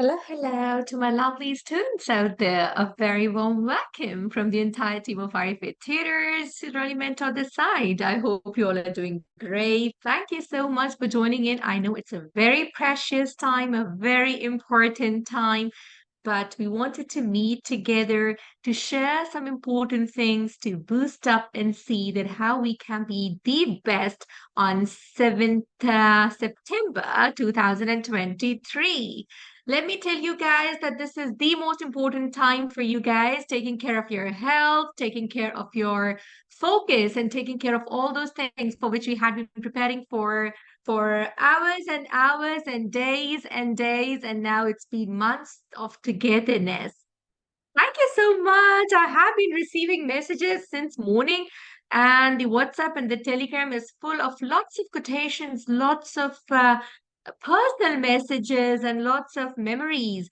Hello, hello to my lovely students out there. A very warm welcome from the entire team of RFA Tutors, really meant on this side. I hope you all are doing great. Thank you so much for joining in. I know it's a very precious time, a very important time, but we wanted to meet together to share some important things to boost up and see that how we can be the best on 7th September 2023. Let me tell you guys that this is the most important time for you guys, taking care of your health, taking care of your focus, and taking care of all those things for which we had been preparing for hours and hours and days, and now it's been months of togetherness. Thank you so much. I have been receiving messages since morning, and the WhatsApp and the Telegram is full of lots of quotations, lots of personal messages, and lots of memories.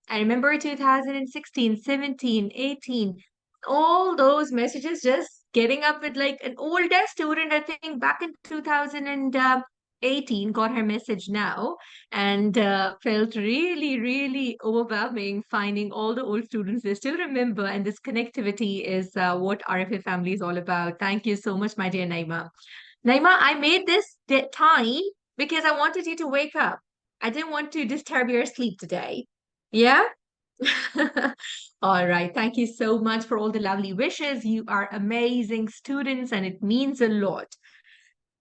I remember 2016, 17, 18, all those messages just getting up with like an older student, I think back in 2018, got her message now and felt really, really overwhelming finding all the old students they still remember. And this connectivity is what RFA family is all about. Thank you so much, my dear Naima. Naima, I made this time because I wanted you to wake up. I didn't want to disturb your sleep today. Yeah? All right. Thank you so much for all the lovely wishes. You are amazing students, and it means a lot.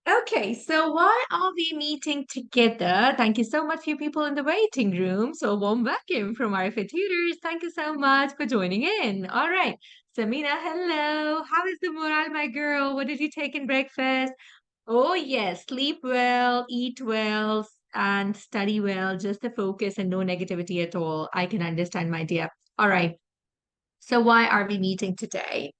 Okay, so why are we meeting together? Thank you so much, few people in the waiting room. So a warm welcome from our tutors. Thank you so much for joining in. All right. Samina, hello. How is the morale, my girl? What did you take in breakfast? Oh, yes. Sleep well, eat well, and study well. Just the focus and no negativity at all. I can understand, my dear. All right. So why are we meeting today?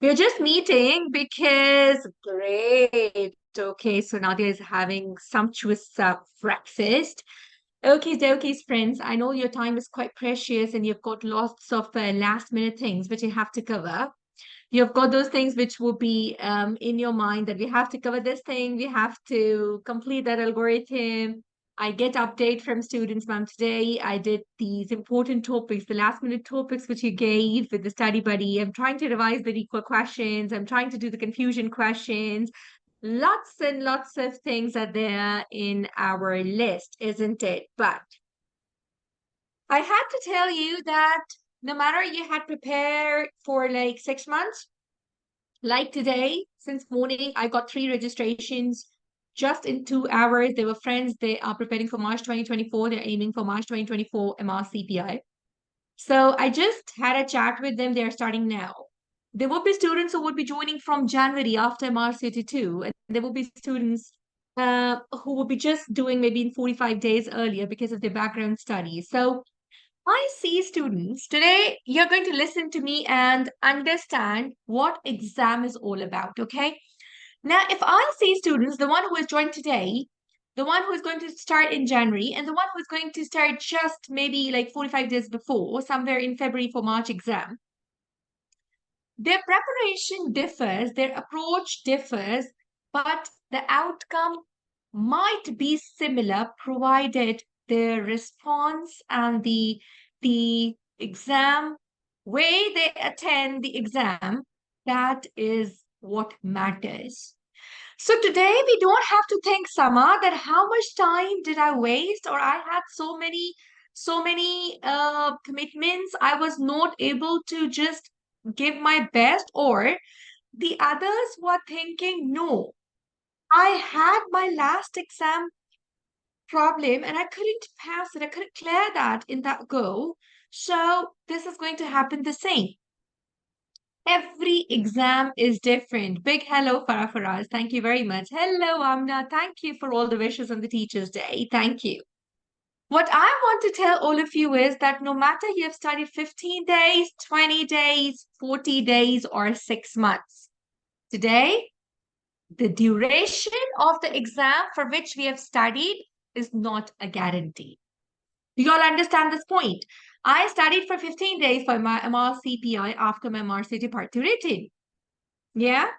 We're just meeting because great. Okay, so Nadia is having sumptuous breakfast. Okay, dokies, friends. I know your time is quite precious and you've got lots of last minute things which you have to cover. You've got those things which will be in your mind that we have to cover this thing, we have to complete that algorithm. I get update from students, ma'am. Today I did these important topics, the last minute topics which you gave with the study buddy. I'm trying to revise the equal questions. I'm trying to do the confusion questions. Lots and lots of things are there in our list, isn't it? But I had to tell you that no matter you had prepared for like 6 months, like today, since morning, I got 3 registrations just in 2 hours. They were friends. They are preparing for March 2024. They're aiming for March 2024 Mrcpi. So I just had a chat with them. They're starting now. There will be students who would be joining from January after Mrciti 2, and there will be students who will be just doing maybe in 45 days earlier because of their background studies. So I see students. Today, you're going to listen to me and understand what exam is all about, okay? Now, if I see students, the one who is joined today, the one who is going to start in January, and the one who is going to start just maybe like 45 days before, somewhere in February for March exam, their preparation differs, their approach differs, but the outcome might be similar provided their response and the exam way they attend the exam, that is what matters. So today we don't have to think, Sama, that how much time did I waste, or I had so many commitments I was not able to just give my best, or the others were thinking, no, I had my last exam problem and I couldn't pass it. I couldn't clear that in that go. So this is going to happen the same. Every exam is different. Big hello, Farah Faraz. Thank you very much. Hello, Amna. Thank you for all the wishes on the Teacher's Day. Thank you. What I want to tell all of you is that no matter you have studied 15 days, 20 days, 40 days, or 6 months, today, the duration of the exam for which we have studied is not a guarantee. Do you all understand this point? I studied for 15 days for my MRCPI after my Mrciti Part 2 written. Yeah?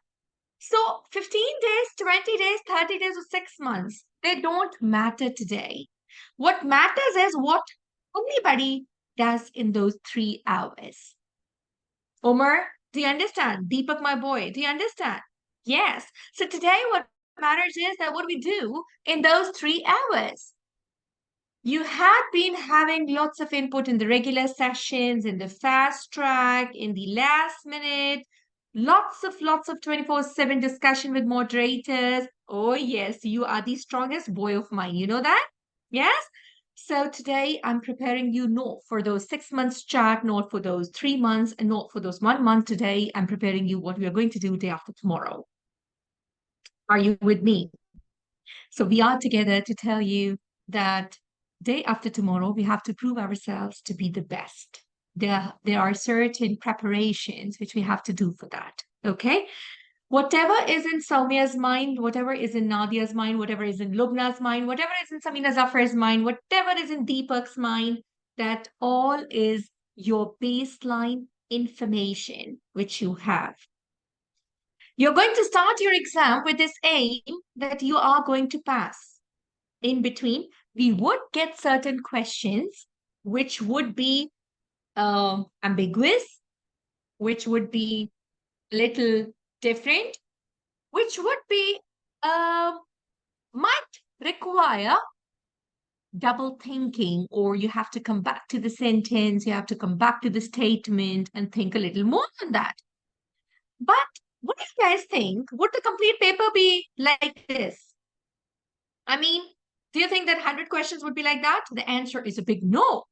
So 15 days, 20 days, 30 days, or 6 months, they don't matter today. What matters is what anybody does in those 3 hours. Omar, do you understand? Deepak, my boy, do you understand? Yes. So today, what matters is that what we do in those 3 hours. You had been having lots of input in the regular sessions, in the fast track, in the last minute, lots of 24/7 discussion with moderators. Oh, yes, you are the strongest boy of mine. You know that? Yes? So today I'm preparing you not for those 6 months chat, not for those 3 months, and not for those 1 month. Today I'm preparing you what we are going to do day after tomorrow. Are you with me? So we are together to tell you that day after tomorrow, we have to prove ourselves to be the best. There are certain preparations which we have to do for that. Okay? Whatever is in Saumia's mind, whatever is in Nadia's mind, whatever is in Lubna's mind, whatever is in Samina Zafar's mind, whatever is in Deepak's mind, that all is your baseline information which you have. You're going to start your exam with this aim that you are going to pass. In between, we would get certain questions which would be ambiguous, which would be a little different, which would be might require double thinking, or you have to come back to the sentence, you have to come back to the statement and think a little more on that. But what do you guys think? Would the complete paper be like this? I mean, do you think that 100 questions would be like that? The answer is a big no.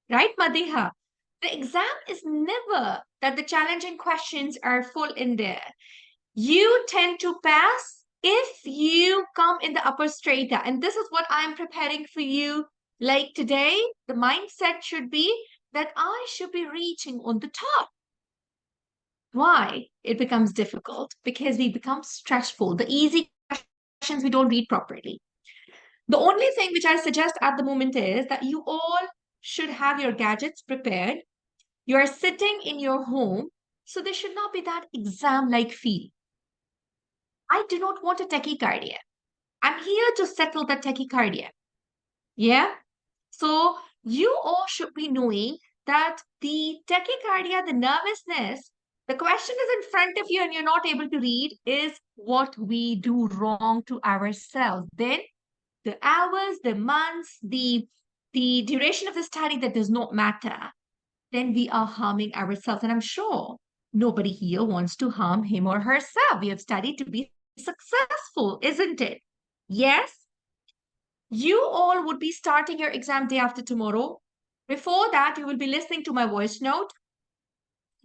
Right, Madiha? The exam is never that the challenging questions are full in there. You tend to pass if you come in the upper strata. And this is what I'm preparing for you. Like today, the mindset should be that I should be reaching on the top. Why? It becomes difficult because we become stressful. The easy questions we don't read properly. The only thing which I suggest at the moment is that you all should have your gadgets prepared. You are sitting in your home, so there should not be that exam-like feel. I do not want a tachycardia. I'm here to settle the tachycardia. Yeah? So you all should be knowing that the tachycardia, the nervousness, the question is in front of you and you're not able to read is what we do wrong to ourselves. Then the hours, the months, the duration of the study, that does not matter. Then we are harming ourselves. And I'm sure nobody here wants to harm him or herself. We have studied to be successful, isn't it? Yes? You all would be starting your exam day after tomorrow. Before that, you will be listening to my voice note,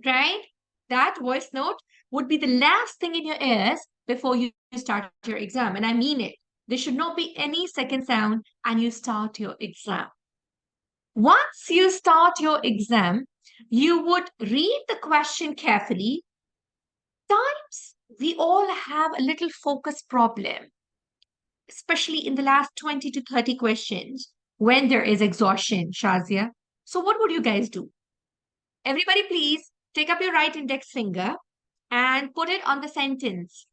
right? That voice note would be the last thing in your ears before you start your exam. And I mean it. There should not be any second sound and you start your exam. Once you start your exam, you would read the question carefully. Times we all have a little focus problem, especially in the last 20 to 30 questions when there is exhaustion, Shazia. So what would you guys do? Everybody, please take up your right index finger and put it on the sentence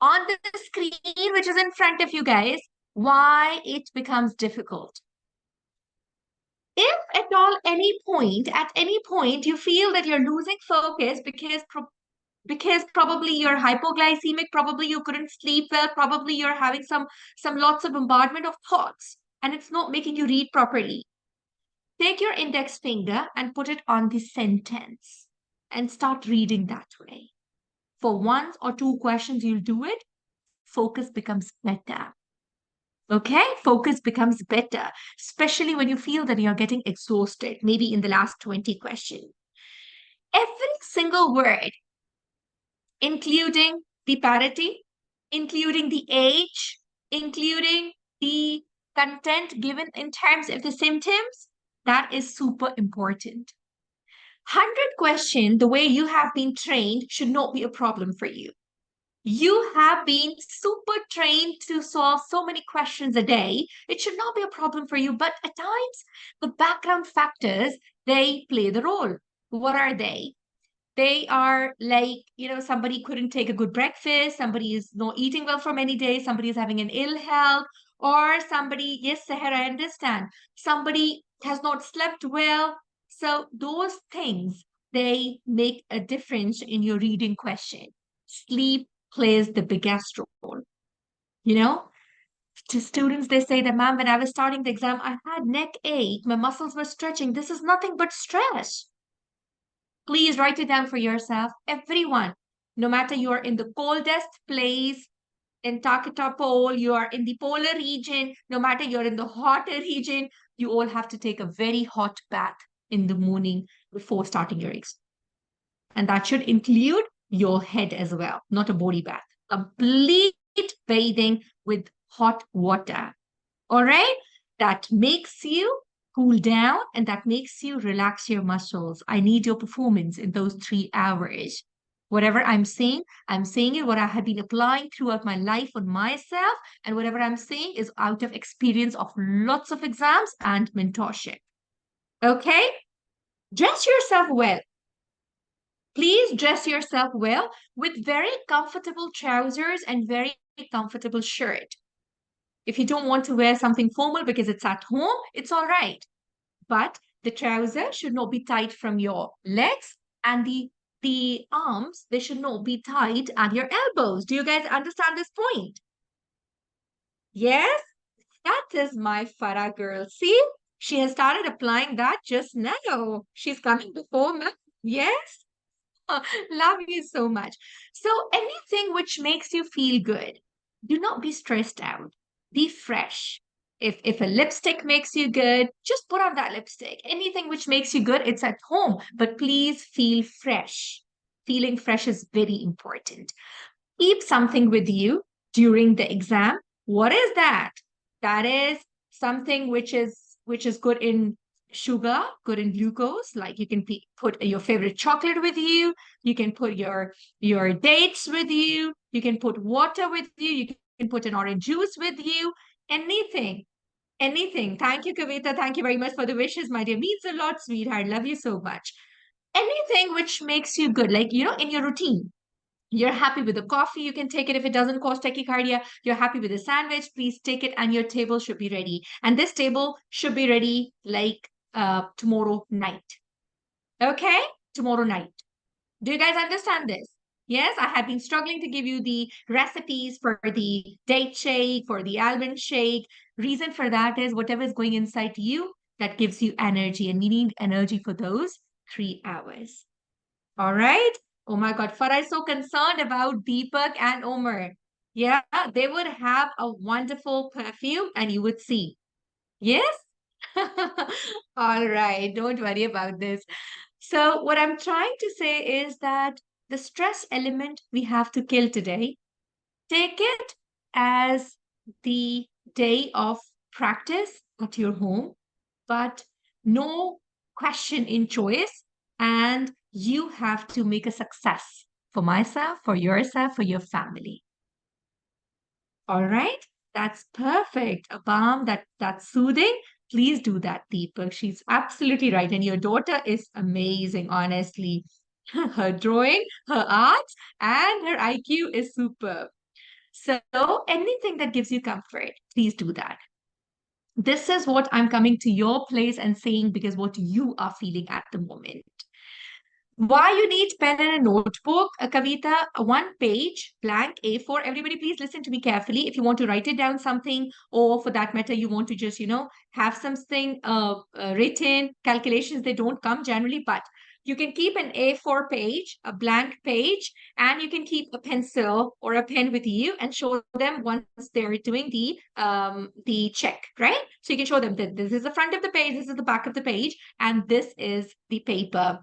on the screen, which is in front of you guys, why it becomes difficult. If at all at any point, you feel that you're losing focus because probably you're hypoglycemic, probably you couldn't sleep well, probably you're having some lots of bombardment of thoughts and it's not making you read properly. Take your index finger and put it on the sentence and start reading that way. For 1 or 2 questions, you'll do it. Focus becomes better. Okay, focus becomes better, especially when you feel that you're getting exhausted, maybe in the last 20 questions. Every single word, including the parity, including the age, including the content given in terms of the symptoms, that is super important. 100 question, the way you have been trained, should not be a problem for you. You have been super trained to solve so many questions a day. It should not be a problem for you. But at times, the background factors, they play the role. What are they? They are like, somebody couldn't take a good breakfast, somebody is not eating well for many days, somebody is having an ill health, or somebody, yes, Sahar, I understand. Somebody has not slept well. So those things, they make a difference in your reading question. Sleep plays the biggest role. You know, to students, they say that, ma'am, when I was starting the exam, I had neck ache, my muscles were stretching. This is nothing but stress. Please write it down for yourself. Everyone, no matter you are in the coldest place, Antarctica pole, you are in the polar region, no matter you're in the hotter region, you all have to take a very hot bath in the morning before starting your exam. And that should include your head as well, not a body bath. Complete bathing with hot water. All right? That makes you cool down and that makes you relax your muscles. I need your performance in those 3 hours. Whatever I'm saying it what I have been applying throughout my life on myself, and whatever I'm saying is out of experience of lots of exams and mentorship. Okay? Dress yourself well. Please dress yourself well with very comfortable trousers and very comfortable shirt. If you don't want to wear something formal because it's at home, it's all right. But the trouser should not be tight from your legs, and the arms, they should not be tight at your elbows. Do you guys understand this point? Yes? That is my Farah girl. See? She has started applying that just now. She's coming before me. Yes? Love you so much. So anything which makes you feel good, do not be stressed out. Be fresh. If a lipstick makes you good, just put on that lipstick. Anything which makes you good, it's at home. But please feel fresh. Feeling fresh is very important. Keep something with you during the exam. What is that? That is something which is good in sugar, good in glucose. Like you can put your favorite chocolate with you. You can put your dates with you. You can put water with you. You can put an orange juice with you. Anything, anything. Thank you, Kavita. Thank you very much for the wishes, my dear. Means a lot, sweetheart. Love you so much. Anything which makes you good, like in your routine. You're happy with the coffee, you can take it if it doesn't cause tachycardia. You're happy with the sandwich, please take it, and your table should be ready. And this table should be ready like tomorrow night. Okay? Tomorrow night. Do you guys understand this? Yes, I have been struggling to give you the recipes for the date shake, for the almond shake. Reason for that is whatever is going inside you, that gives you energy, and we need energy for those 3 hours. All right. Oh my God. Farah is so concerned about Deepak and Omar. Yeah, they would have a wonderful perfume and you would see. Yes? All right. Don't worry about this. So, what I'm trying to say is that the stress element we have to kill today, take it as the day of practice at your home, but no question in choice. And you have to make a success for myself, for yourself, for your family. All right? That's perfect. A balm that's soothing. Please do that, Deepak. She's absolutely right. And your daughter is amazing, honestly. Her drawing, her art, and her IQ is superb. So anything that gives you comfort, please do that. This is what I'm coming to your place and saying because what you are feeling at the moment. Why you need pen and a notebook, a Kavita, a one page, blank A4. Everybody, please listen to me carefully. If you want to write it down something, or for that matter, you want to just, have something written, calculations, they don't come generally, but you can keep an A4 page, a blank page, and you can keep a pencil or a pen with you and show them once they're doing the check, right? So you can show them that this is the front of the page, this is the back of the page, and this is the paper.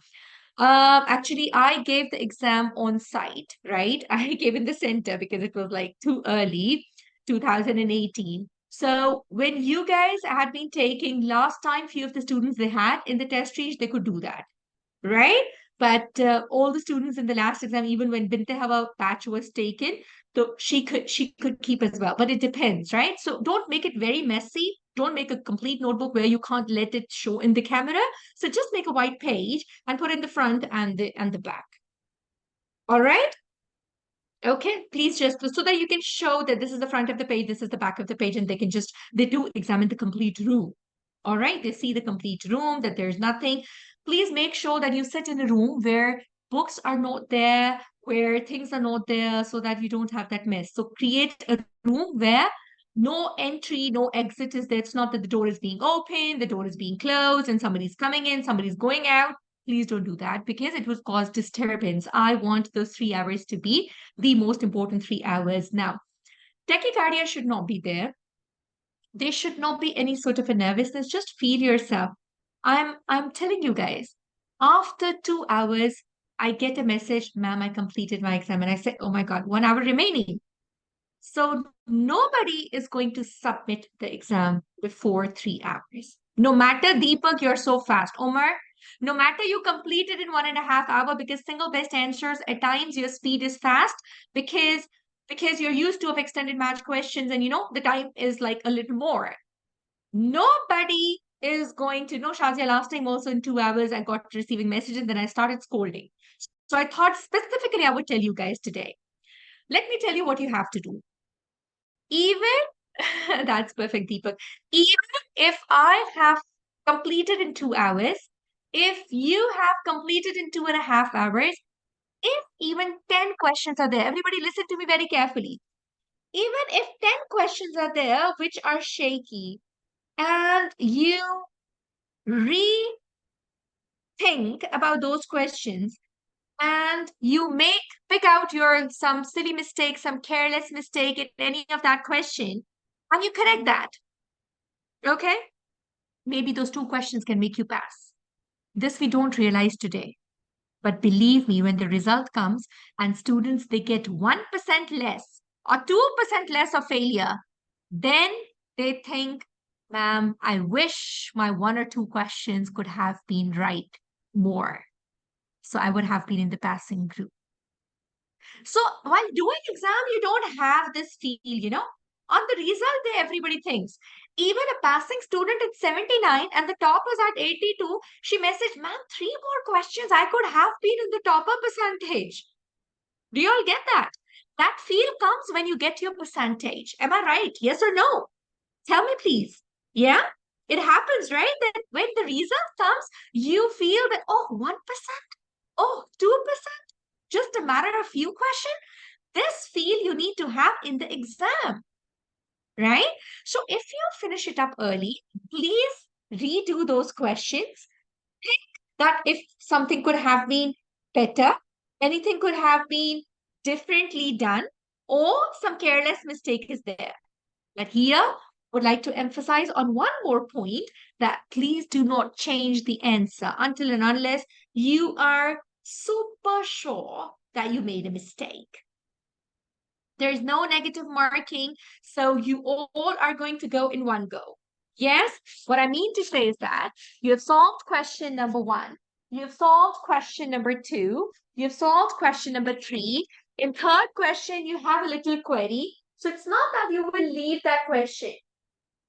Actually, I gave the exam on site, right? I gave in the center because it was like too early, 2018. So when you guys had been taking last time, few of the students they had in the test range, they could do that, right? But all the students in the last exam, even when Binte Hawa batch was taken, so she could keep as well. But it depends, right? So don't make it very messy. Don't make a complete notebook where you can't let it show in the camera. So just make a white page and put in the front and the back. All right? Okay, please just so that you can show that this is the front of the page, this is the back of the page, and they do examine the complete room. All right, they see the complete room, that there's nothing. Please make sure that you sit in a room where books are not there, where things are not there, so that you don't have that mess. So create a room where no entry, no exit is there. It's not that the door is being opened, the door is being closed, and somebody's coming in, somebody's going out. Please don't do that because it would cause disturbance. I want those 3 hours to be the most important 3 hours. Now, tachycardia should not be there. There should not be any sort of a nervousness. Just feel yourself. I'm telling you guys, after 2 hours, I get a message, ma'am, I completed my exam. And I say, oh my God, 1 hour remaining. So nobody is going to submit the exam before 3 hours. No matter, Deepak, you're so fast. Omar, no matter you completed in 1.5 hours, because single best answers, at times your speed is fast because you're used to of extended match questions and the time is like a little more. Nobody is going to know. Shazia, last time also in 2 hours I got receiving messages, then I started scolding. So I thought specifically I would tell you guys today. Let me tell you what you have to do. Even that's perfect, Deepak. Even if I have completed in 2 hours, if you have completed in 2.5 hours, if even 10 questions are there, everybody listen to me very carefully. Even if 10 questions are there which are shaky, and you rethink about those questions, and you pick out some silly mistake, some careless mistake in any of that question, and you correct that. Okay? Maybe those 2 questions can make you pass. This we don't realize today. But believe me, when the result comes and students, they get 1% less or 2% less of failure, then they think, ma'am, I wish my 1 or 2 questions could have been right more. So I would have been in the passing group. So while doing exam, you don't have this feel. On the result day, everybody thinks. Even a passing student at 79 and the top was at 82, she messaged, ma'am, 3 more questions, I could have been in the topper percentage. Do you all get that? That feel comes when you get your percentage. Am I right? Yes or no? Tell me, please. Yeah? It happens, right? That when the result comes, you feel that, oh, 1%, oh, 2%, just a matter of few questions. This feel you need to have in the exam, right? So if you finish it up early, please redo those questions. Think that if something could have been better, anything could have been differently done, or some careless mistake is there. But here, would like to emphasize on one more point, that please do not change the answer until and unless you are super sure that you made a mistake. There's no negative marking, so you all are going to go in one go. Yes, what I mean to say is that you have solved question number 1, you have solved question number 2, you have solved question number 3. In third question, you have a little query. So it's not that you will leave that question.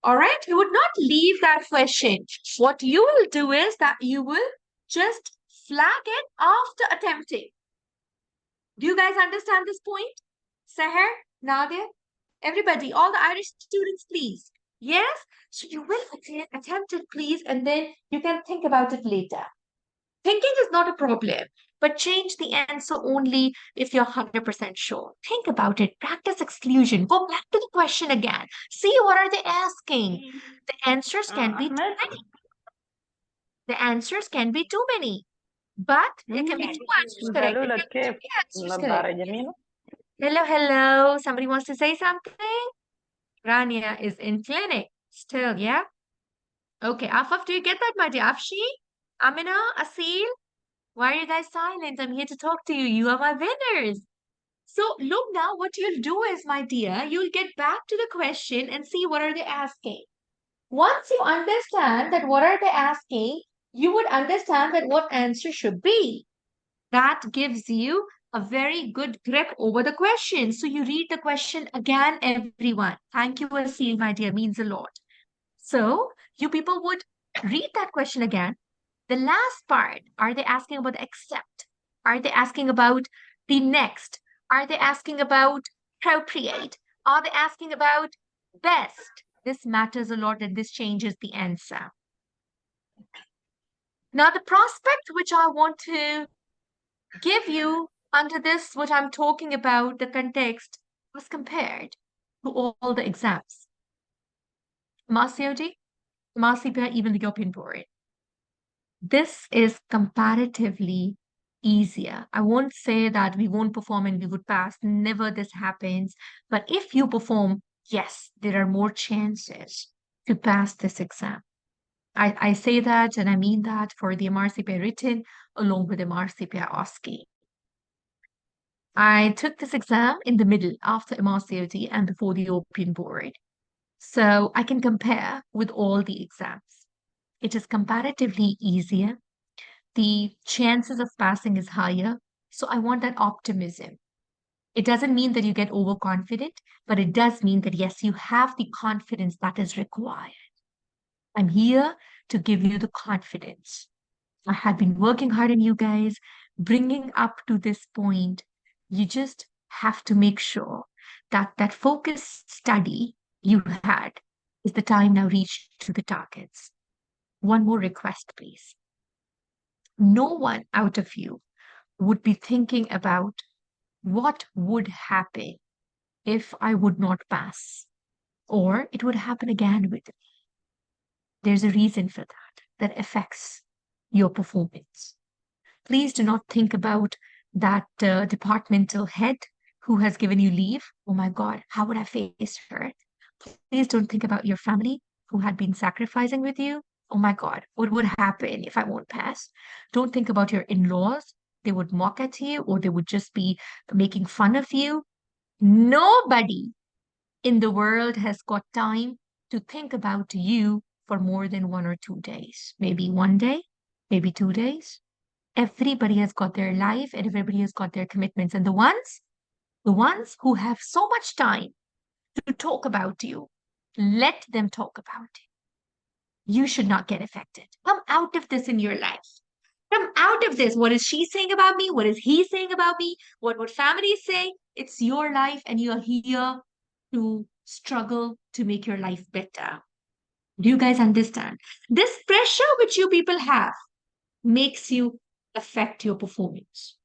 All right, you would not leave that question. What you will do is that you will just flag it after attempting. Do you guys understand this point? Seher, Nadia, everybody, all the Irish students, please. Yes? So you will attempt it, please, and then you can think about it later. Thinking is not a problem, but change the answer only if you're 100% sure. Think about it. Practice exclusion. Go back to the question again. See what are they asking. The answers can be too Ahmed, many. The answers can be too many. But there can be 2 answers correct. قالوا There لك can be كيف 3 answers النظارة correct. جميلة؟ Hello, hello. Somebody wants to say something? Rania is in clinic still, yeah? Okay, Afaf, do you get that, my dear? Afshi? Amina? Asil? Why are you guys silent? I'm here to talk to you. You are my winners. So look now, what you'll do is, my dear, you'll get back to the question and see what are they asking. Once you understand that what are they asking, you would understand that what answer should be. That gives you a very good grip over the question. So you read the question again, everyone. Thank you, Asil, my dear, means a lot. So you people would read that question again. The last part, are they asking about the accept? Are they asking about the next? Are they asking about appropriate? Are they asking about best? This matters a lot and this changes the answer. Now, the prospect which I want to give you under this, what I'm talking about, the context, was compared to all the exams. Mrcpi, Mrcpi, even the European board. This is comparatively easier. I won't say that we won't perform and we would pass. Never this happens. But if you perform, yes, there are more chances to pass this exam. I say that and I mean that for the Mrcpi written along with the Mrcpi OSCE. I took this exam in the middle after MRCOT and before the European board. So I can compare with all the exams. It is comparatively easier. The chances of passing is higher. So I want that optimism. It doesn't mean that you get overconfident, but it does mean that yes, you have the confidence that is required. I'm here to give you the confidence. I have been working hard on you guys, bringing up to this point. You just have to make sure that that focused study you had is the time now reached to the targets. One more request, please. No one out of you would be thinking about what would happen if I would not pass, or it would happen again with me. There's a reason for that affects your performance. Please do not think about that departmental head who has given you leave. Oh my God, how would I face her? Please don't think about your family who had been sacrificing with you. Oh my God, what would happen if I won't pass? Don't think about your in-laws. They would mock at you or they would just be making fun of you. Nobody in the world has got time to think about you for more than 1 or 2 days. Maybe one day, maybe 2 days. Everybody has got their life and everybody has got their commitments. And the ones who have so much time to talk about you, let them talk about you. You should not get affected. Come out of this in your life. Come out of this. What is she saying about me? What is he saying about me? What would family say? It's your life and you're here to struggle to make your life better. Do you guys understand? This pressure which you people have makes you affect your performance.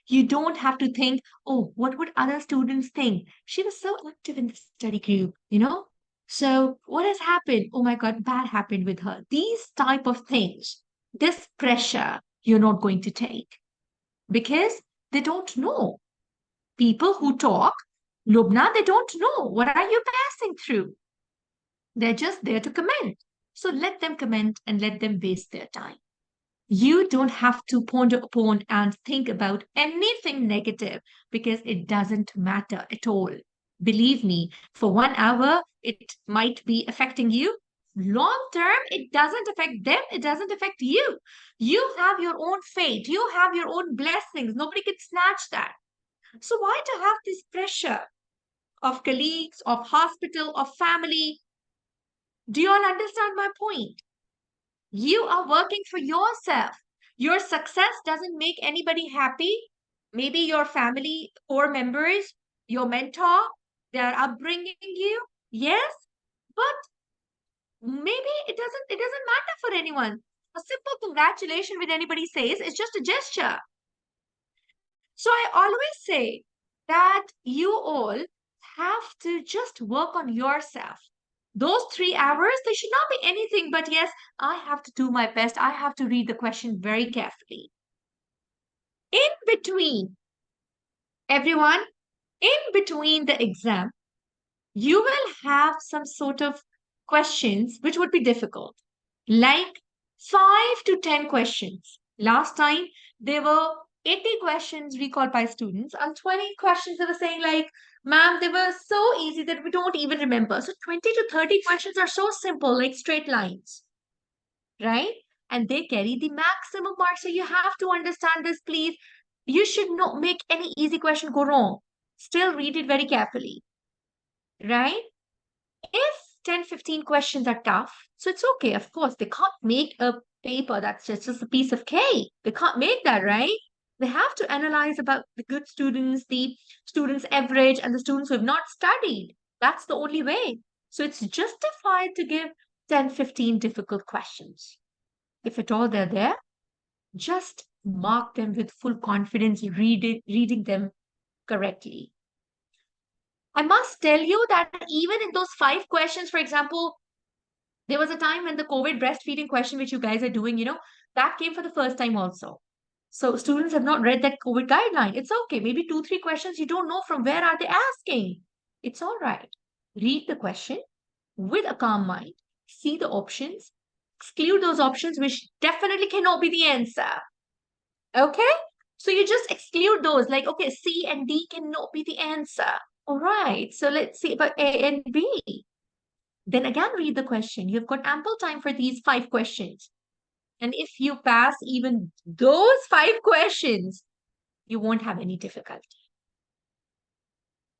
You don't have to think, oh, what would other students think? She was so active in the study group. So what has happened? Oh my God, bad happened with her. These type of things, this pressure you're not going to take because they don't know. People who talk, Lubna, they don't know. What are you passing through? They're just there to comment. So let them comment and let them waste their time. You don't have to ponder upon and think about anything negative because it doesn't matter at all. Believe me, for 1 hour, it might be affecting you. Long term, it doesn't affect them, it doesn't affect you. You have your own fate, you have your own blessings. Nobody can snatch that. So, why to have this pressure of colleagues, of hospital, of family? Do you all understand my point? You are working for yourself. Your success doesn't make anybody happy. Maybe your family, core members, your mentor, they're upbringing you. Yes, but maybe it doesn't matter for anyone. A simple congratulation with anybody says is just a gesture. So I always say that you all have to just work on yourself. Those 3 hours, they should not be anything but yes, I have to do my best. I have to read the question very carefully. In between, everyone, in between the exam, you will have some sort of questions which would be difficult, like 5 to 10 questions. Last time, there were 80 questions recalled by students, and 20 questions they were saying, like, ma'am, they were so easy that we don't even remember. So 20 to 30 questions are so simple, like straight lines, right? And they carry the maximum marks. So you have to understand this, please. You should not make any easy question go wrong. Still read it very carefully, right? If 10, 15 questions are tough, so it's okay. Of course, they can't make a paper that's just a piece of cake. They can't make that, right? They have to analyze about the good students, the students' average, and the students who have not studied. That's the only way. So it's justified to give 10, 15 difficult questions. If at all they're there, Just mark them with full confidence, reading them correctly. I must tell you that even in those 5 questions, for example, there was a time when the COVID breastfeeding question, which you guys are doing, that came for the first time also. So students have not read that COVID guideline. It's okay. Maybe 2, 3 questions you don't know from where are they asking. It's all right. Read the question with a calm mind. See the options. Exclude those options which definitely cannot be the answer. Okay? So you just exclude those, like, okay, C and D cannot be the answer. All right. So let's see about A and B. Then again, read the question. You've got ample time for these 5 questions. And if you pass even those 5 questions, you won't have any difficulty.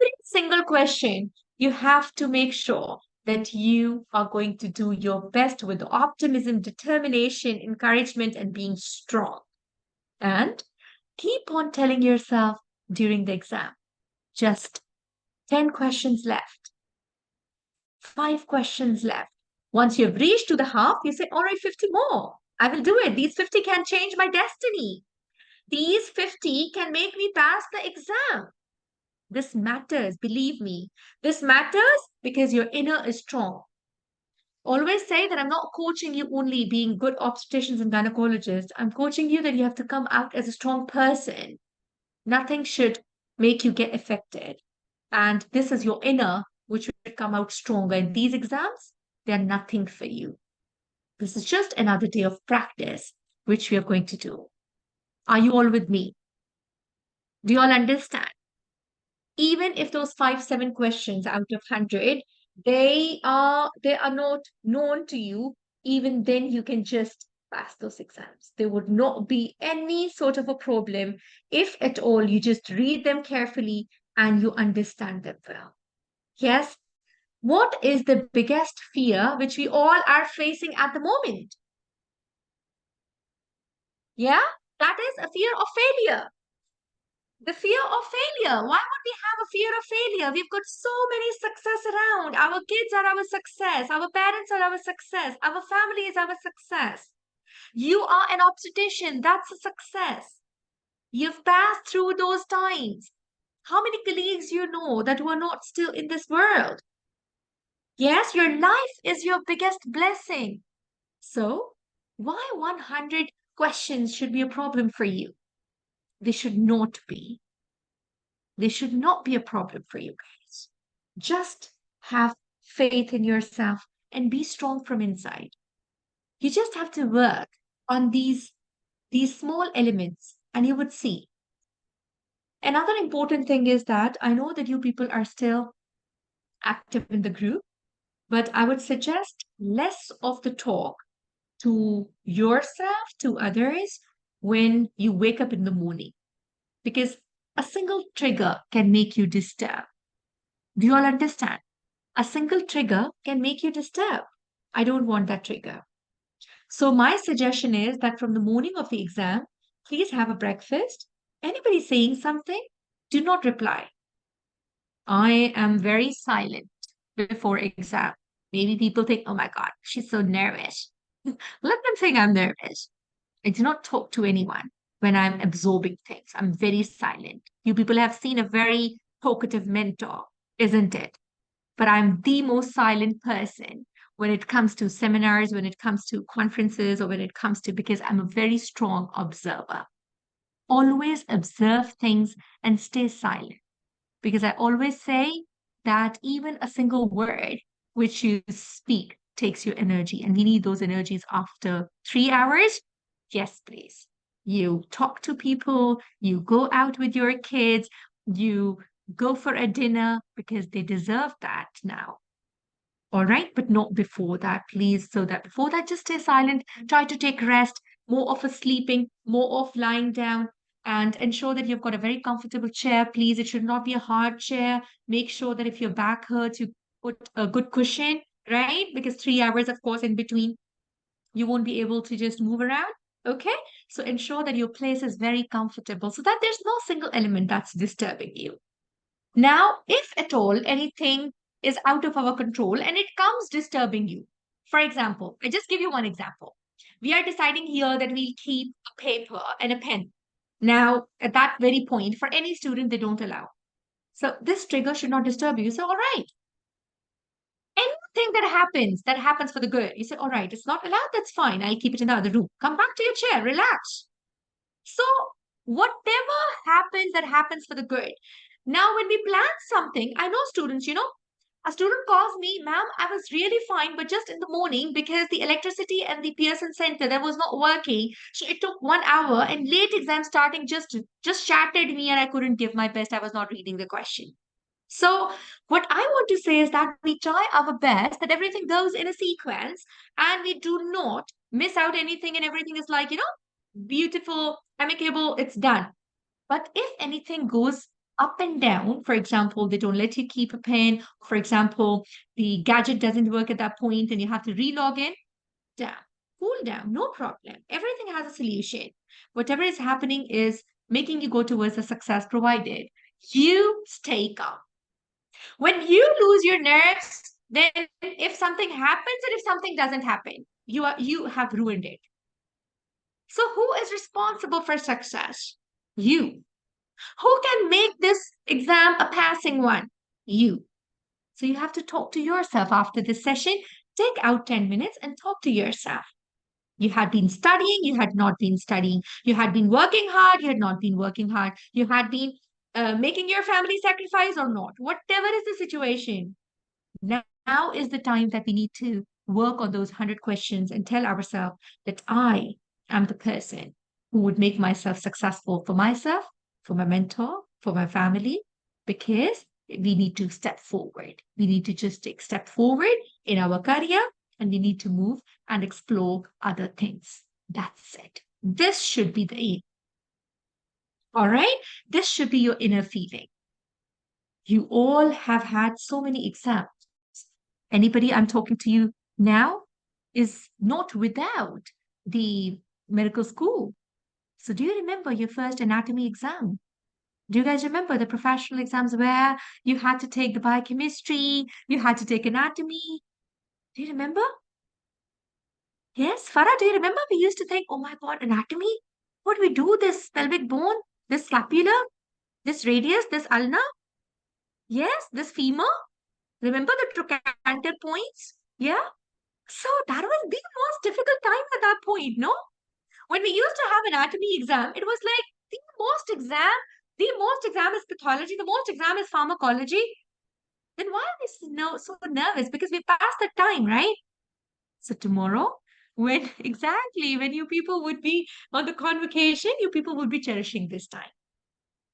Every single question, you have to make sure that you are going to do your best with optimism, determination, encouragement, and being strong. And keep on telling yourself during the exam, just 10 questions left, 5 questions left. Once you've reached to the half, you say, all right, 50 more. I will do it. These 50 can change my destiny. These 50 can make me pass the exam. This matters, believe me. This matters because your inner is strong. Always say that I'm not coaching you only being good obstetricians and gynecologists. I'm coaching you that you have to come out as a strong person. Nothing should make you get affected. And this is your inner, which should come out stronger. And these exams, they're nothing for you. This is just another day of practice, which we are going to do. Are you all with me? Do you all understand? Even if those 5, 7 questions out of 100, they are not known to you, even then you can just pass those exams. There would not be any sort of a problem if at all you just read them carefully and you understand them well. Yes. What is the biggest fear which we all are facing at the moment? Yeah, that is a fear of failure. The fear of failure. Why would we have a fear of failure? We've got so many success around. Our kids are our success. Our parents are our success. Our family is our success. You are an obstetrician. That's a success. You've passed through those times. How many colleagues you know that were not still in this world? Yes, your life is your biggest blessing. So, why 100 questions should be a problem for you? They should not be. They should not be a problem for you guys. Just have faith in yourself and be strong from inside. You just have to work on these small elements and you would see. Another important thing is that I know that you people are still active in the group, but I would suggest less of the talk to yourself, to others when you wake up in the morning, because a single trigger can make you disturb. Do you all understand? A single trigger can make you disturb. I don't want that trigger. So my suggestion is that from the morning of the exam, please have a breakfast. Anybody saying something, do not reply. I am very silent before exam. Maybe people think, oh my God, she's so nervous. Let them think I'm nervous. I do not talk to anyone when I'm absorbing things. I'm very silent. You people have seen a very talkative mentor, isn't it? But I'm the most silent person when it comes to seminars, when it comes to conferences, or when it comes to, because I'm a very strong observer. Always observe things and stay silent. Because I always say that even a single word which you speak takes your energy, and we need those energies after 3 hours. Yes, please. You talk to people, you go out with your kids, you go for a dinner because they deserve that now. All right, but not before that, please. So that before that, just stay silent, try to take rest, more of a sleeping, more of lying down, and ensure that you've got a very comfortable chair, please. It should not be a hard chair. Make sure that if your back hurts, you put a good cushion, right? Because 3 hours, of course, in between, you won't be able to just move around. Okay, so ensure that your place is very comfortable so that there's no single element that's disturbing you. Now, if at all anything is out of our control and it comes disturbing you, for example, I just give you one example. We are deciding here that we'll keep a paper and a pen. Now, at that very point, for any student, they don't allow. So this trigger should not disturb you. So, all right, anything that happens for the good. You say, all right, it's not allowed. That's fine. I'll keep it in the other room. Come back to your chair. Relax. So whatever happens, that happens for the good. Now, when we plan something, I know students, a student calls me, ma'am, I was really fine, but just in the morning, because the electricity and the Pearson Center that was not working, so it took 1 hour, and late exam starting just shattered me, and I couldn't give my best. I was not reading the question. So, what I want to say is that we try our best that everything goes in a sequence and we do not miss out anything, and everything is like, beautiful, amicable, it's done. But if anything goes up and down, for example, they don't let you keep a pen, for example, the gadget doesn't work at that point and you have to relog in, down, cool down, no problem. Everything has a solution. Whatever is happening is making you go towards a success, provided you stay calm. When you lose your nerves, then if something happens and if something doesn't happen, you have ruined it. So who is responsible for success? You. Who can make this exam a passing one? You. So you have to talk to yourself after this session. Take out 10 minutes and talk to yourself. You had been studying, you had not been studying. You had been working hard, you had not been working hard. You had been making your family sacrifice or not. Whatever is the situation, now is the time that we need to work on those 100 questions and tell ourselves that I am the person who would make myself successful for myself, for my mentor, for my family, because we need to step forward. We need to just take step forward in our career, and we need to move and explore other things. That's it. This should be the aim. All right? This should be your inner feeling. You all have had so many exams. Anybody I'm talking to you now is not without the medical school. So do you remember your first anatomy exam? Do you guys remember the professional exams where you had to take the biochemistry, you had to take anatomy? Do you remember? Yes, Farah, do you remember? We used to think, oh my God, anatomy? What do we do? This pelvic bone, this scapula, this radius, this ulna? Yes, this femur? Remember the trochanter points? Yeah? So that was the most difficult time at that point, no? When we used to have anatomy exam, it was like the most exam is pathology, the most exam is pharmacology. Then why are we so nervous? Because we passed the time, right? So tomorrow, when exactly when you people would be on the convocation, you people would be cherishing this time.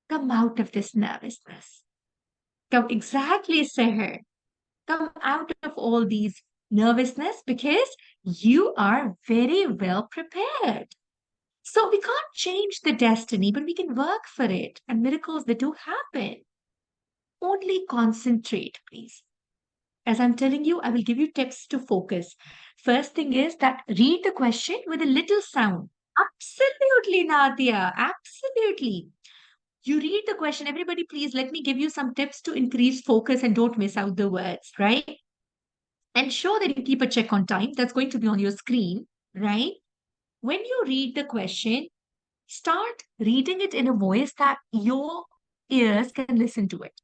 Come out of this nervousness. Come exactly, Seher. Come out of all these nervousness because you are very well prepared. So we can't change the destiny, but we can work for it. And miracles, they do happen. Only concentrate, please. As I'm telling you, I will give you tips to focus. First thing is that read the question with a little sound. Absolutely, Nadia. Absolutely. You read the question. Everybody, please let me give you some tips to increase focus and don't miss out the words, right? Ensure that you keep a check on time. That's going to be on your screen, right? When you read the question, start reading it in a voice that your ears can listen to it.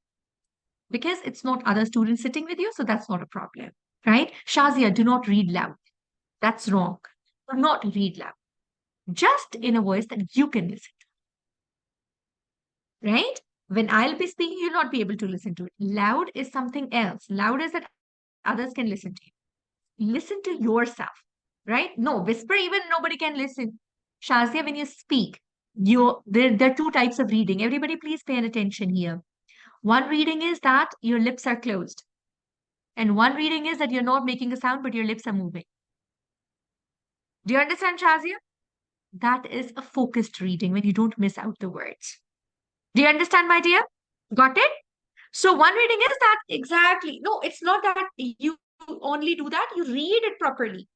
Because it's not other students sitting with you, so that's not a problem, right? Shazia, do not read loud. That's wrong. Do not read loud. Just in a voice that you can listen to, right? When I'll be speaking, you'll not be able to listen to it. Loud is something else. Loud is that others can listen to you. Listen to yourself, right? No, whisper, even nobody can listen. Shazia, when you speak, there are two types of reading. Everybody, please pay attention here. One reading is that your lips are closed. And one reading is that you're not making a sound, but your lips are moving. Do you understand, Shazia? That is a focused reading when you don't miss out the words. Do you understand, my dear? Got it? So one reading is that exactly. No, it's not that you only do that. You read it properly.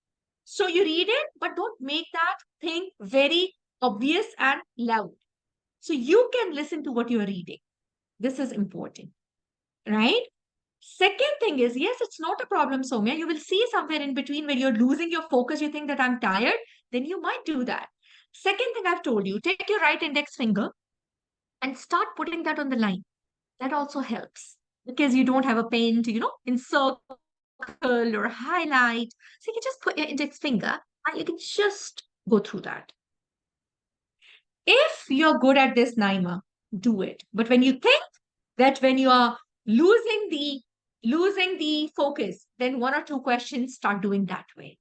So you read it, but don't make that thing very obvious and loud. So you can listen to what you're reading. This is important, right? Second thing is, yes, it's not a problem, Soumya. You will see somewhere in between when you're losing your focus, you think that I'm tired. then you might do that. Second thing I've told you, take your right index finger and start putting that on the line. That also helps because you don't have a pen to, encircle or highlight. So you can just put your index finger and you can just go through that. If you're good at this, Naima, do it. But when you think that when you are losing the focus, then one or two questions start doing that way.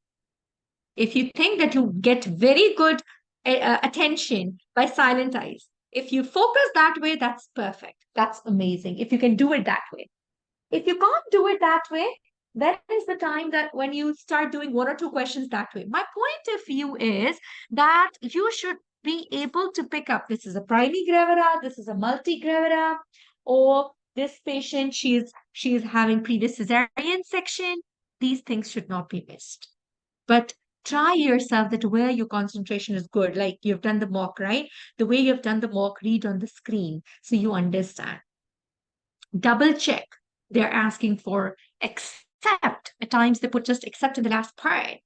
If you think that you get very good attention by silent eyes, if you focus that way, that's perfect. That's amazing. If you can do it that way. If you can't do it that way, then is the time that when you start doing one or two questions that way. My point of view is that you should be able to pick up this is a primigravida, this is a multigravida, or this patient, she is having previous cesarean section. These things should not be missed. But try yourself that where your concentration is good, like you've done the mock, right? The way you've done the mock, read on the screen so you understand. Double check. They're asking for accept. At times they put just accept in the last part.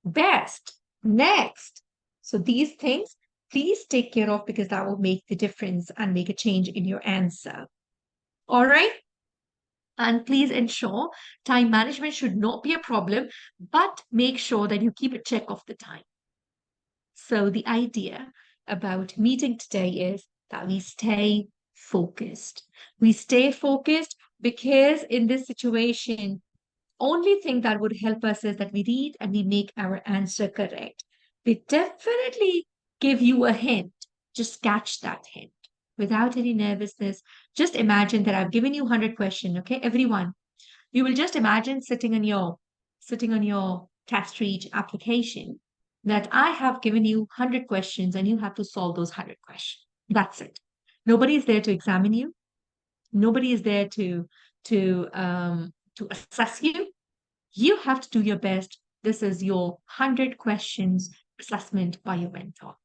Best. Next. So these things, please take care of because that will make the difference and make a change in your answer. All right. And please ensure time management should not be a problem, but make sure that you keep a check of the time. So the idea about meeting today is that we stay focused. We stay focused because in this situation, only thing that would help us is that we read and we make our answer correct. We definitely give you a hint. Just catch that hint without any nervousness. Just imagine that I've given you 100 questions, okay? Everyone, you will just imagine sitting on your test reach application that I have given you 100 questions and you have to solve those 100 questions. That's it. Nobody is there to examine you. Nobody is there to assess you. You have to do your best. This is your 100 questions assessment by your mentor.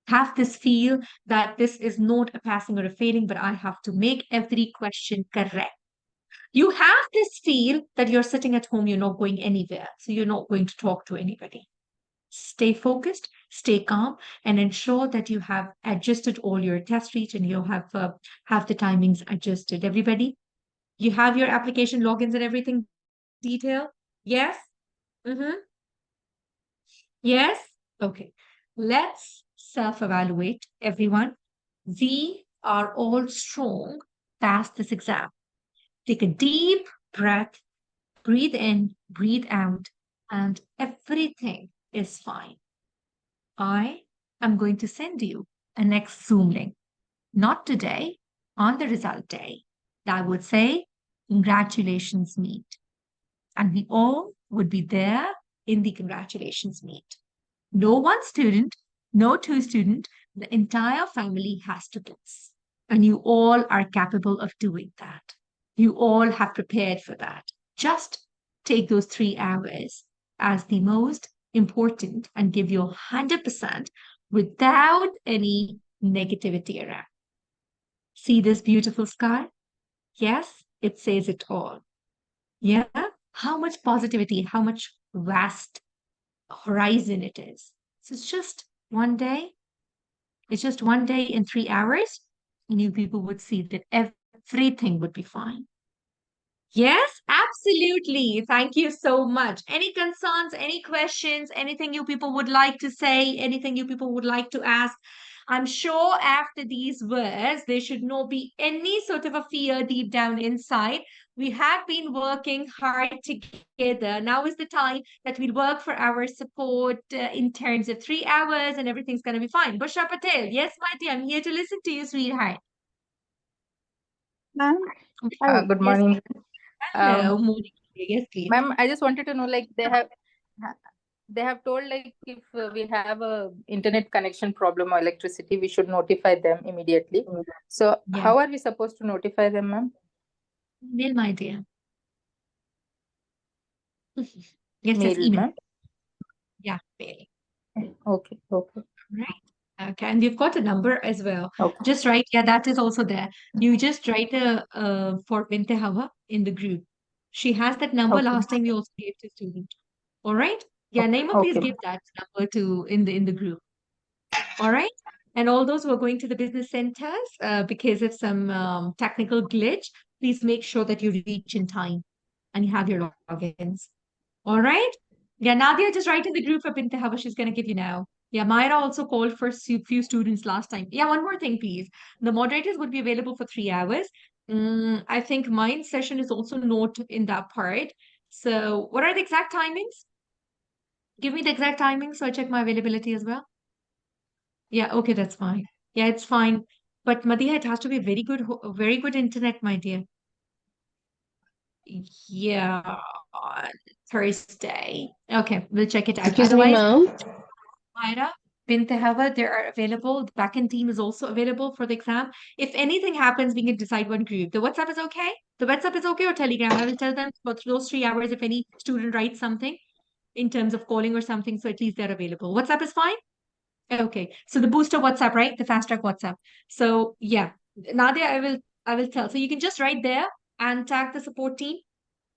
Have this feel that this is not a passing or a failing, but I have to make every question correct. You have this feel that you're sitting at home, you're not going anywhere, so you're not going to talk to anybody. Stay focused, stay calm, and ensure that you have adjusted all your test reach and you have the timings adjusted. Everybody, you have your application logins and everything detailed? Yes? Mm-hmm. Yes? Okay. Let's self-evaluate, everyone. We are all strong past this exam. Take a deep breath, breathe in, breathe out, and everything is fine. I am going to send you a next Zoom link. Not today, on the result day. That would say, congratulations meet. And we all would be there in the congratulations meet. No one student, no two student, the entire family has to pass. And you all are capable of doing that. You all have prepared for that. Just take those 3 hours as the most important and give your 100% without any negativity around. See this beautiful sky? Yes, it says it all. Yeah, how much positivity, how much vast horizon it is. So it's just one day. It's just one day in 3 hours, and you people would see that everything would be fine. Yes, absolutely. Thank you so much. Any concerns, any questions, anything you people would like to say, anything you people would like to ask? I'm sure after these words, there should not be any sort of a fear deep down inside. We have been working hard together. Now is the time that we'll work for our support in terms of 3 hours and everything's going to be fine. Bushra Patel, yes, my dear, I'm here to listen to you, sweetheart. Ma'am, Oh, good yes, morning. hello, morning. Yes, please. Ma'am, I just wanted to know, like, they have told, like, if we have a internet connection problem or electricity, we should notify them immediately. So Yeah, how are we supposed to notify them, ma'am? mail, my dear. Yes, yes, Mail, email. ma'am. Yeah, mail. Okay, okay, Right. Okay, and you've got a number as well. okay, Just write, yeah, that is also there. You just write for Binte Hawa in the group. She has that number. okay, Last time we also gave to student. All right. Yeah, Naima, please Okay. give that number to in the group. All right. And all those who are going to the business centers, because of some technical glitch, please make sure that you reach in time and you have your logins. All right. Yeah, Nadia, just write in the group for Binta how she's going to give you now. Yeah, Myra also called for few students last time. Yeah, one more thing, please. The moderators would be available for 3 hours. I think mine session is also not in that part. So, what are the exact timings? Give me the exact timings so I check my availability as well. Yeah, okay, that's fine. Yeah, it's fine. But Madiha, it has to be very good internet, my dear. Yeah, on Thursday. Okay, we'll check it out. Excuse me, Otherwise, ma'am. Myra, Bint Hawa, they are available. The backend team is also available for the exam. If anything happens, we can decide one group. The WhatsApp is okay? The WhatsApp is okay or Telegram? I will tell them for those 3 hours if any student writes something in terms of calling or something, so at least they're available. WhatsApp is fine? Okay. So the booster WhatsApp, right? The fast track WhatsApp. So yeah. Nadia, I will tell. So you can just write there and tag the support team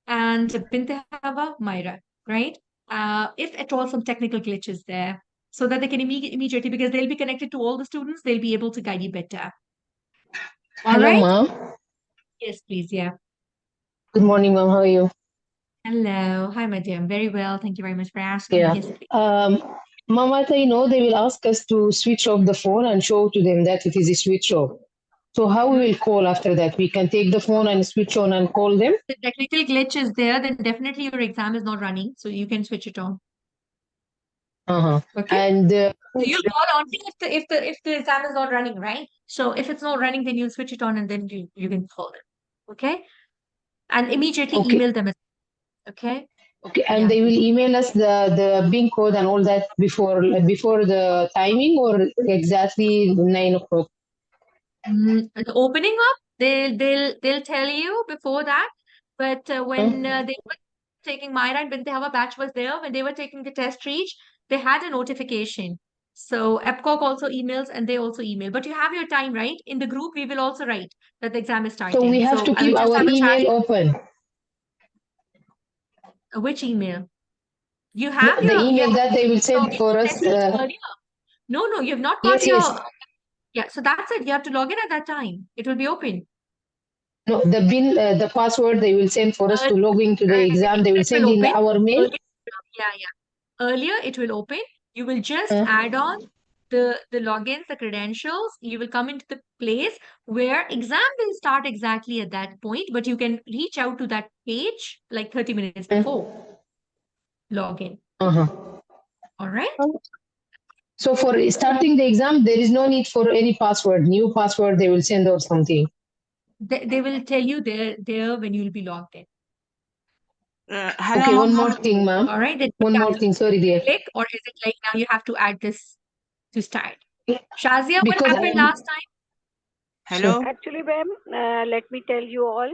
and Binte Hawa, Myra, right? If at all some technical glitches there, so that they can immediately, because they'll be connected to all the students, they'll be able to guide you better. All Hello, right? ma'am. Yes, please. Yeah. Good morning, ma'am. How are you? Hello. Hi, my dear. I'm very well. Thank you very much for asking. Yeah. Yes, please. Ma'am, as I know, they will ask us to switch off the phone and show to them that it is a switch off. So how we will call after that? We can take the phone and switch on and call them? The technical glitch is there, then definitely your exam is not running, so you can switch it on. Uh-huh. Okay. And So you'll call only if the exam is not running, right? So if it's not running, then you'll switch it on and then you can call them. Okay. And immediately okay, email them. Okay. okay, and Yeah. they will email us the BIN code and all that before the timing or exactly 9 o'clock. The opening up, they'll tell you before that. But when they were taking Myra and Binte Hawa batch was there, when they were taking the test reach, they had a notification. So Epcot also emails and they also email. But you have your time, right? In the group, we will also write that the exam is So we starting. have So to I will keep just our have a chat. email open. Which email? You No, have the your email that they will log send in for to us. test reach earlier. No, you have not got Yes, yes. your yeah. So that's it. You have to log in at that time. It will be open. No, the BIN, the password they will send for us to log into the exam. They will It will send in open. our mail. Earlier, yeah. Earlier it will open. You will just Uh, add on the logins, the credentials. You will come into the place where exam will start exactly at that point, but you can reach out to that page like 30 minutes before login. uh-huh. All right. So for starting the exam, there is no need for any password. New password they will send or something. They will tell you there when you'll be logged in. Hello, Okay, one Mom. more thing, ma'am. All right. Then One you more have to thing. Sorry, dear. click, or is it like now you have to add this to start? Shazia, what Because happened last time? Hello. Actually, ma'am, let me tell you all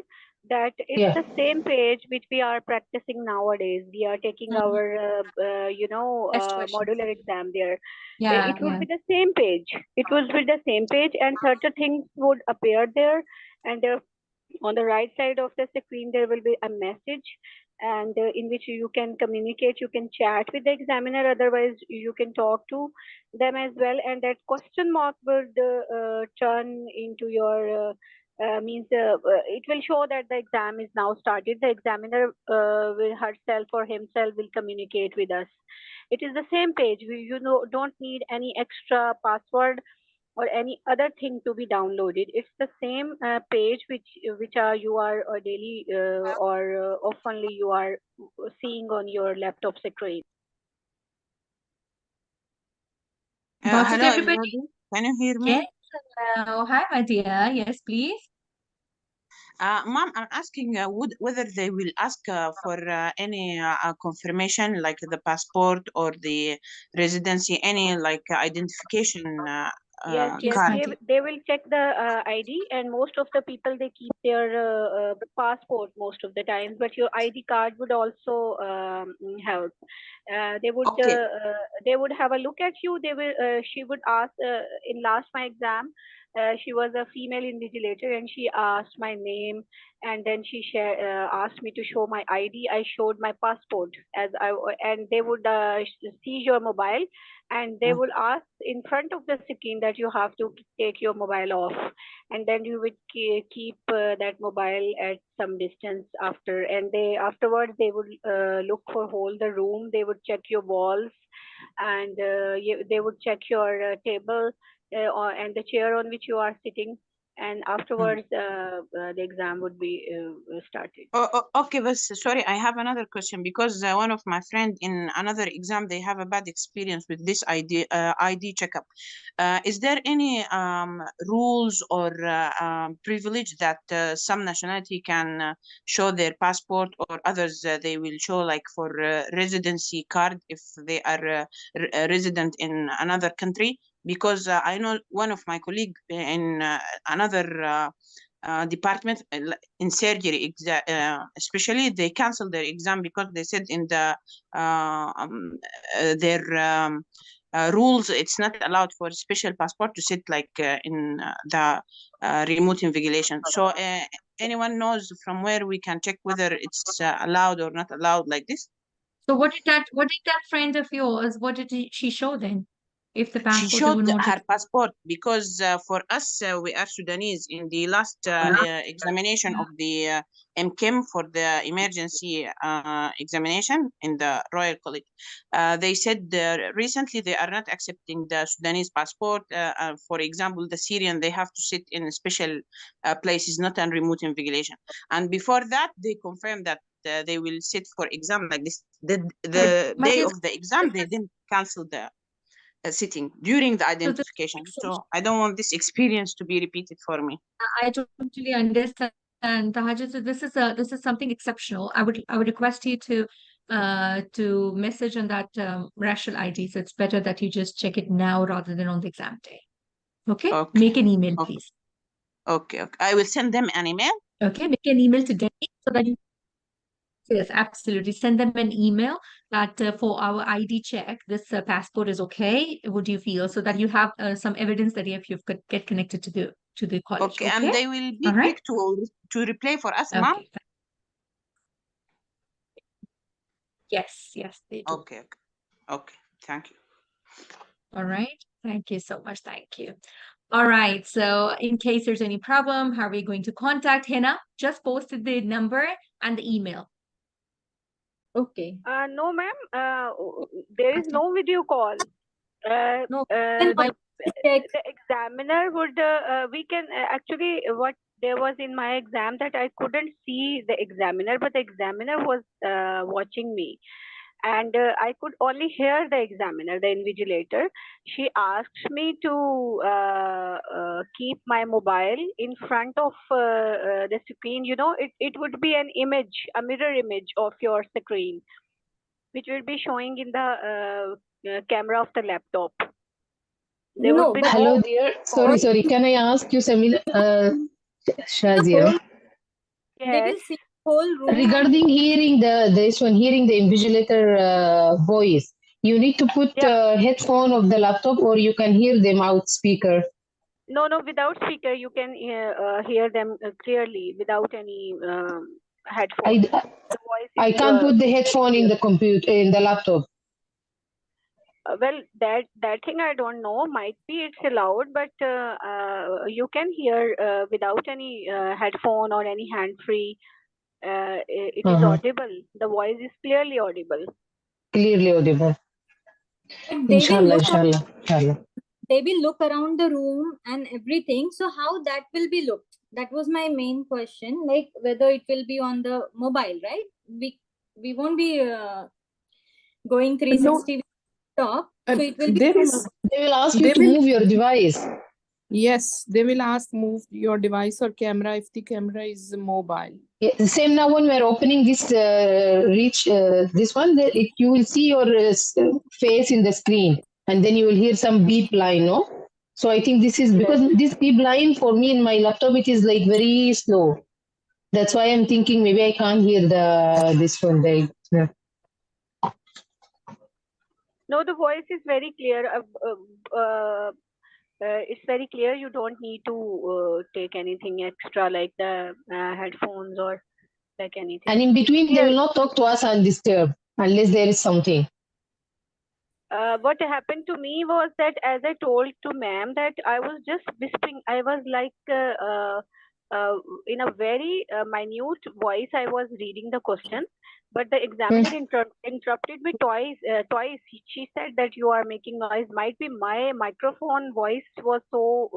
that it's yeah. the same page which we are practicing nowadays. We are taking our, Test questions. modular exam there. Yeah, It would yeah. be the same page. It would be the same page, and certain things would appear there. And on the right side of the screen, there will be a message, and in which you can communicate, you can chat with the examiner. Otherwise, you can talk to them as well. And that question mark would turn into your means it will show that the exam is now started. The examiner will herself or himself will communicate with us. It is the same page. Don't need any extra password or any other thing to be downloaded. It's the same page which you are daily or oftenly you are seeing on your laptop screen. Got it, Hello, everybody? everybody. Can you hear me? Yes. Hello. Hi, my dear. Yes, please. Mom, I'm asking whether they will ask for any confirmation, like the passport or the residency, any like identification Yes, yes, card. they will check the ID, and most of the people, they keep their passport most of the times, but your ID card would also help. Okay. They would have a look at you. She would ask, in last my exam, she was a female invigilator, and she asked my name, and then asked me to show my ID. I showed my passport, and they would seize your mobile, and they Mm. will ask in front of the screen that you have to take your mobile off, and then you would keep that mobile at some distance after, and afterwards they would look for whole the room. They would check your walls, and they would check your table, and the chair on which you are sitting, and afterwards the exam would be started. Okay, but sorry, I have another question because one of my friend in another exam, they have a bad experience with this ID checkup. Is there any rules or privilege that some nationality can show their passport, or others they will show like for residency card if they are a resident in another country? Because I know one of my colleague in another department in surgery, especially they canceled their exam because they said in their rules it's not allowed for special passport to sit like in the remote invigilation. So anyone knows from where we can check whether it's allowed or not allowed like this? So what did that friend of yours, what did she show then? If the She passport they showed would not her passport because for us, we are Sudanese. In the last examination of the MChem for the emergency examination in the Royal College, they said recently they are not accepting the Sudanese passport. For example, the Syrian, they have to sit in special places, not on remote invigilation. And before that, they confirmed that they will sit for exam like this. The My day dear, of the exam, they didn't cancel the sitting during the so identification. So I don't want this experience to be repeated for me. I totally understand, Tahajjud. So this is something exceptional. I would request you to message on that racial ID. So it's better that you just check it now rather than on the exam day. Okay? Okay. Make an email, Okay. please. Okay. I will send them an email. Okay, make an email today so that you yes, absolutely. Send them an email that for our ID check, this passport is okay. Would you feel so that you have some evidence that if you've get connected to the college? Okay. And they will be All right. quick to reply for us, ma'am. Okay. Yes, they do. Okay. Okay. Thank you. All right. Thank you so much. Thank you. All right. So in case there's any problem, how are we going to contact Hina? Just posted the number and the email. Okay. No, ma'am. There is no video call. No, The examiner would. We can actually. What there was in my exam that I couldn't see the examiner, but the examiner was watching me, and I could only hear the examiner, the invigilator. She asked me to keep my mobile in front of the screen. You know, it would be an image, a mirror image of your screen, which will be showing in the camera of the laptop. There would be Hello, dear. Sorry. Can I ask you, Shazia? They will see the whole room. Regarding hearing hearing the invigilator voice, you need to put headphone of the laptop, or you can hear them out speaker. No, without speaker, you can hear them clearly without any headphone. I can't put the headphone in the computer, in the laptop. Well, that thing I don't know. Might be it's allowed, but you can hear without any headphone or any hand-free. It is audible. The voice is clearly audible. Clearly audible. Inshallah. They will look around the room and everything. So how that will be looked? That was my main question. Like whether it will be on the mobile, right? We won't be going 360 top. So it will be. They will ask you to move your device. Yes, they will ask move your device or camera if the camera is mobile. Yeah, same now when we're opening this this one, you will see your face in the screen, and then you will hear some beep line, no? So I think this is because this deep line for me in my laptop, it is like very slow. That's why I'm thinking maybe I can't hear this one. Yeah. No, the voice is very clear. It's very clear. You don't need to take anything extra like the headphones or like anything. And in between, they Clear. will not talk to us undisturbed unless there is something. What happened to me was that, as I told to ma'am, that I was just whispering. I was like in a very minute voice. I was reading the question, but the examiner interrupted me twice. Twice she said that you are making noise. Might be my microphone voice was so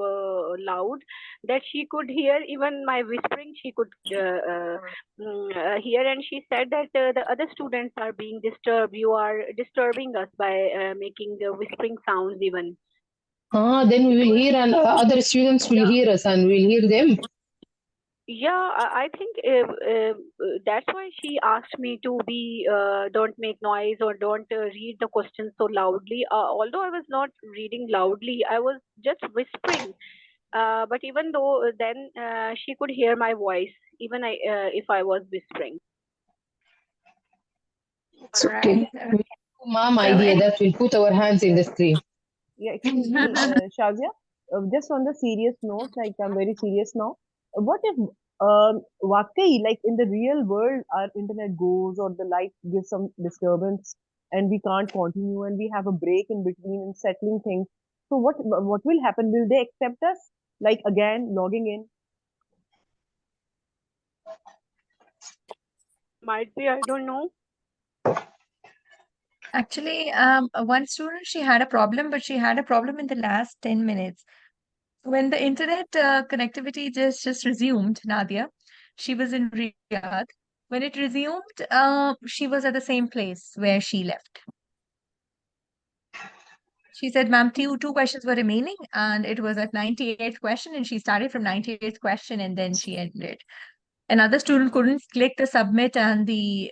loud that she could hear even my whispering. She could hear, and she said that the other students are being disturbed. You are disturbing us by making the whispering sounds even. Then we will hear, and other students will hear us, and we'll hear them. Yeah, I think that's why she asked me to be don't make noise or don't read the questions so loudly. Although I was not reading loudly, I was just whispering. But even though then she could hear my voice, even if I was whispering. It's okay. Mom idea that we'll put our hands in the screen. Yeah, excuse me, Shazia. Just on the serious note, like I'm very serious now. What if, Wakai, like in the real world, our internet goes or the light gives some disturbance and we can't continue and we have a break in between and settling things. So what will happen? Will they accept us? Like again, logging in? Might be, I don't know. Actually, one student, she had a problem, but she had a problem in the last 10 minutes. When the internet connectivity just resumed, Nadia, she was in Riyadh. When it resumed, she was at the same place where she left. She said, ma'am, two questions were remaining, and it was at 98th question, and she started from 98th question, and then she ended. Another student couldn't click the submit, and the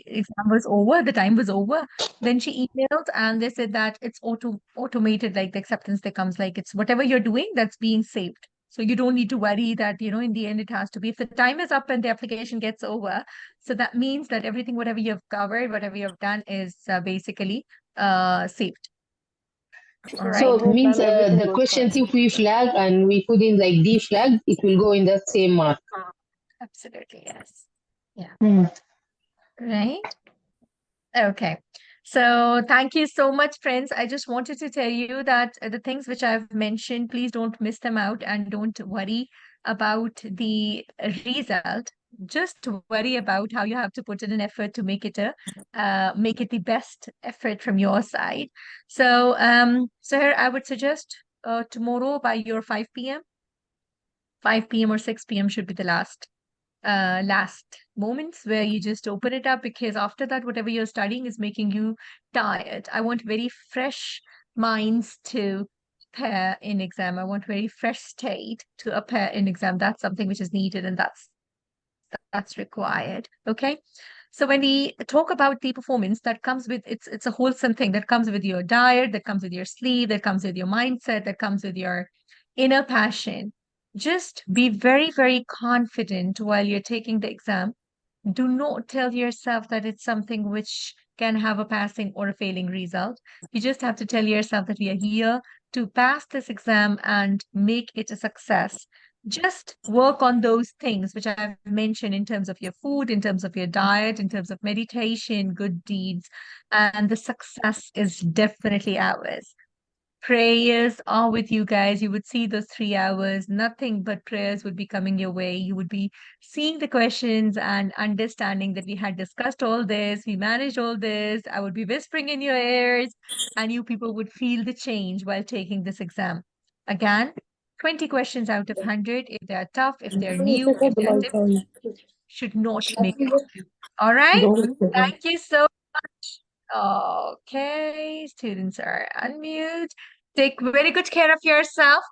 exam was over, the time was over. Then she emailed, and they said that it's automated, like the acceptance that comes, like it's whatever you're doing that's being saved. So you don't need to worry that, in the end it has to be, if the time is up and the application gets over, so that means that everything, whatever you've covered, whatever you've done is basically saved. All right. So So it this means time everything the goes questions, fine. if we flag and we put in like D flag, it will go in the same mark. Absolutely, yes. Yeah. Hmm. Right. Okay. So thank you so much, friends. I just wanted to tell you that the things which I've mentioned, please don't miss them out and don't worry about the result. Just worry about how you have to put in an effort to make it the best effort from your side. So so here I would suggest tomorrow by your 5 p.m. 5 p.m. or 6 p.m. should be the last moments where you just open it up, because after that, whatever you're studying is making you tired. I want very fresh minds to appear in exam. I want very fresh state to appear in exam. That's something which is needed, and that's required. Okay. So when we talk about the performance, that comes with, it's a wholesome thing that comes with your diet, that comes with your sleep, that comes with your mindset, that comes with your inner passion. Just be very, very confident while you're taking the exam. Do not tell yourself that it's something which can have a passing or a failing result. You just have to tell yourself that we are here to pass this exam and make it a success. Just work on those things which I've mentioned in terms of your food, in terms of your diet, in terms of meditation, good deeds, and the success is definitely ours. Prayers are with you guys. You would see those 3 hours, nothing but prayers would be coming your way. You would be seeing the questions and understanding that we had discussed all this, we managed all this. I would be whispering in your ears, and you people would feel the change while taking this exam. Again, 20 questions out of 100. If they're tough, if they're new, if they're different, should not make it. All right. Thank you so much. Okay, students are unmute. Take very good care of yourself.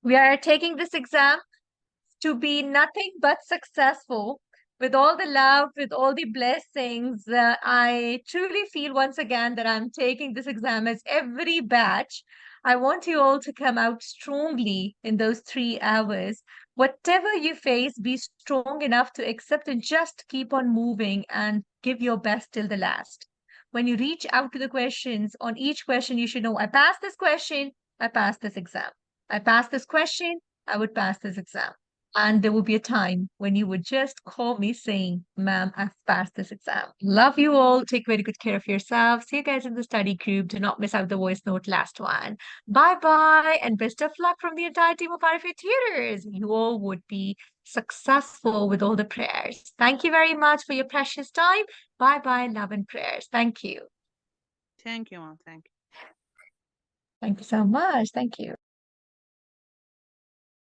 We are taking this exam to be nothing but successful. with all the love, with all the blessings, I truly feel once again that I'm taking this exam as every batch. I want you all to come out strongly in those 3 hours. Whatever you face, be strong enough to accept and just keep on moving and give your best till the last. When you reach out to the questions, on each question, you should know, I passed this question, I passed this exam. I passed this question, I would pass this exam. And there will be a time when you would just call me saying, ma'am, I've passed this exam. Love you all. Take very good care of yourselves. See you guys in the study group. Do not miss out the voice note last one. Bye-bye and best of luck from the entire team of RFA Tutors. You all would be successful with all the prayers. Thank you very much for your precious time. Bye-bye, love and prayers. Thank you. Thank you, mom. Thank you. Thank you so much. Thank you.